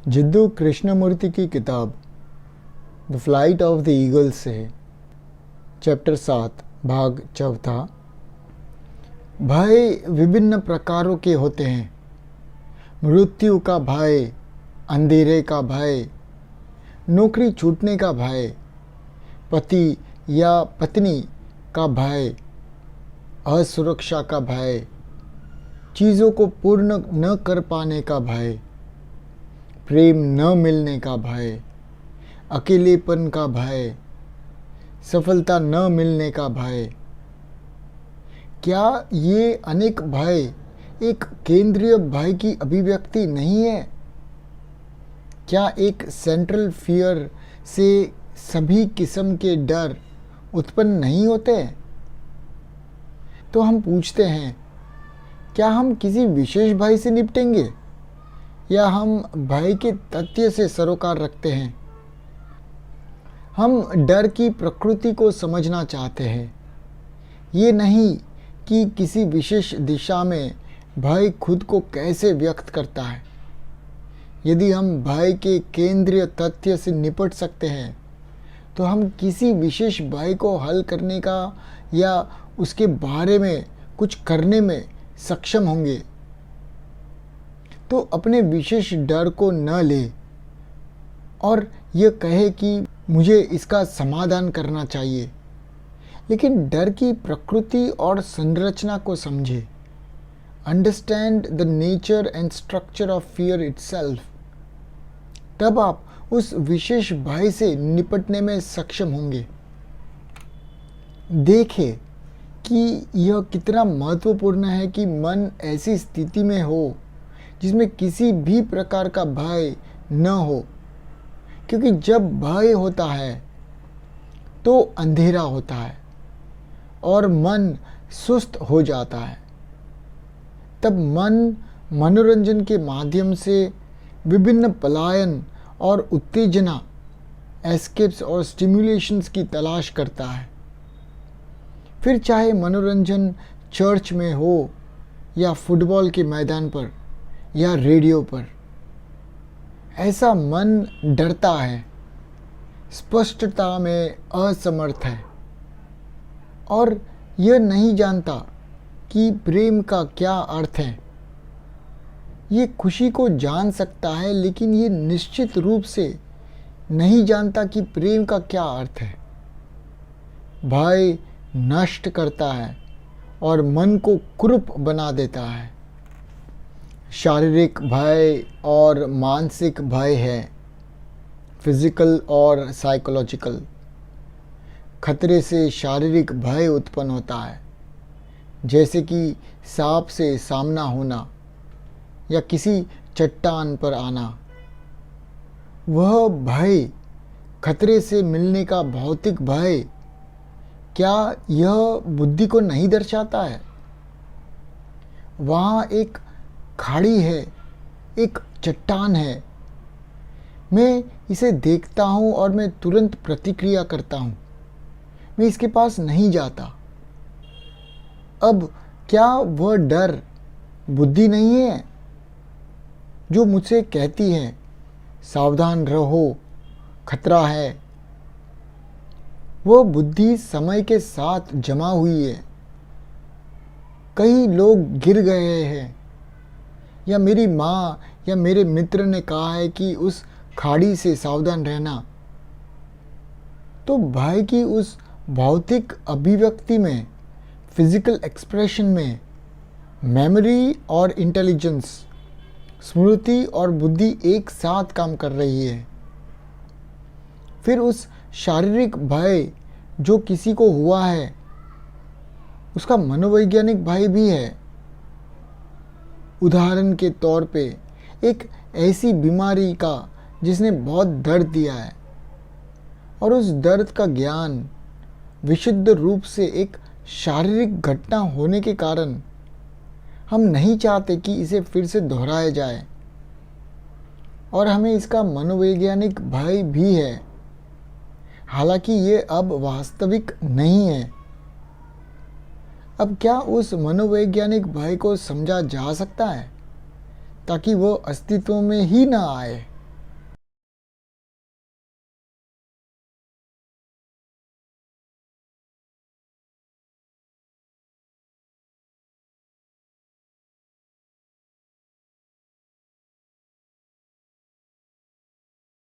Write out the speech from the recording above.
जिद्दू कृष्णमूर्ति की किताब the flight of the eagle से चैप्टर 7 भाग चौथा। भय विभिन्न प्रकारों के होते हैं। मृत्यु का भय, अंधेरे का भय, नौकरी छूटने का भय, पति या पत्नी का भय, असुरक्षा का भय, चीज़ों को पूर्ण न कर पाने का भय, प्रेम न मिलने का भय, अकेलेपन का भय, सफलता न मिलने का भय। क्या ये अनेक भय एक केंद्रीय भय की अभिव्यक्ति नहीं है? क्या एक सेंट्रल फियर से सभी किस्म के डर उत्पन्न नहीं होते? तो हम पूछते हैं, क्या हम किसी विशेष भय से निपटेंगे या हम भय के तथ्य से सरोकार रखते हैं? हम डर की प्रकृति को समझना चाहते हैं, ये नहीं कि किसी विशेष दिशा में भय खुद को कैसे व्यक्त करता है। यदि हम भय के केंद्रीय तथ्य से निपट सकते हैं तो हम किसी विशेष भय को हल करने का या उसके बारे में कुछ करने में सक्षम होंगे। तो अपने विशेष डर को न ले और यह कहे कि मुझे इसका समाधान करना चाहिए, लेकिन डर की प्रकृति और संरचना को समझे। Understand the nature and structure of fear itself. तब आप उस विशेष भय से निपटने में सक्षम होंगे। देखें कि यह कितना महत्वपूर्ण है कि मन ऐसी स्थिति में हो जिसमें किसी भी प्रकार का भय न हो, क्योंकि जब भय होता है तो अंधेरा होता है और मन सुस्त हो जाता है। तब मन मनोरंजन के माध्यम से विभिन्न पलायन और उत्तेजना, एस्केप्स और स्टिम्युलेशंस की तलाश करता है। फिर चाहे मनोरंजन चर्च में हो या फुटबॉल के मैदान पर या रेडियो पर, ऐसा मन डरता है, स्पष्टता में असमर्थ है और यह नहीं जानता कि प्रेम का क्या अर्थ है। ये खुशी को जान सकता है, लेकिन ये निश्चित रूप से नहीं जानता कि प्रेम का क्या अर्थ है। भय नष्ट करता है और मन को कुरूप बना देता है। शारीरिक भय और मानसिक भय है, फिजिकल और साइकोलॉजिकल। खतरे से शारीरिक भय उत्पन्न होता है, जैसे कि सांप से सामना होना या किसी चट्टान पर आना। वह भय, खतरे से मिलने का भौतिक भय, क्या यह बुद्धि को नहीं दर्शाता है? वहाँ एक खाड़ी है, एक चट्टान है। मैं इसे देखता हूँ और मैं तुरंत प्रतिक्रिया करता हूँ। मैं इसके पास नहीं जाता। अब क्या वह डर बुद्धि नहीं है जो मुझसे कहती है सावधान रहो, खतरा है? वह बुद्धि समय के साथ जमा हुई है। कई लोग गिर गए हैं, या मेरी माँ या मेरे मित्र ने कहा है कि उस खाड़ी से सावधान रहना। तो भय की उस भौतिक अभिव्यक्ति में, फिजिकल एक्सप्रेशन में, मेमोरी और इंटेलिजेंस, स्मृति और बुद्धि एक साथ काम कर रही है। फिर उस शारीरिक भय जो किसी को हुआ है, उसका मनोवैज्ञानिक भय भी है। उदाहरण के तौर पे एक ऐसी बीमारी का जिसने बहुत दर्द दिया है और उस दर्द का ज्ञान विशुद्ध रूप से एक शारीरिक घटना होने के कारण हम नहीं चाहते कि इसे फिर से दोहराया जाए, और हमें इसका मनोवैज्ञानिक भय भी है, हालांकि ये अब वास्तविक नहीं है। अब क्या उस मनोवैज्ञानिक भय को समझा जा सकता है ताकि वो अस्तित्व में ही ना आए?